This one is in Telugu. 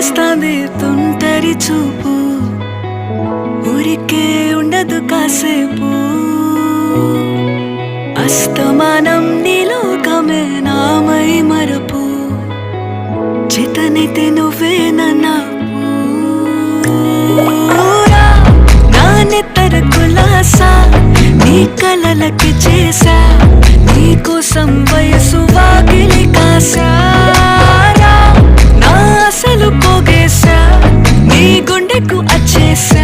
చేస్తాంది తుంటరి చూపు, ఊరికే ఉండదు కాసేపు. అస్తమానం నీలోకమే నామై మరపు, చేతనైతే నువ్వే నన్నూరా. నా నెత్తర కులాసా నీ కలలకి చేసా, నీ కోసం వయసు వాకిలి కాసారా. నా అసలు పోగేశా, నీ గుండెకు అచ్చేసా.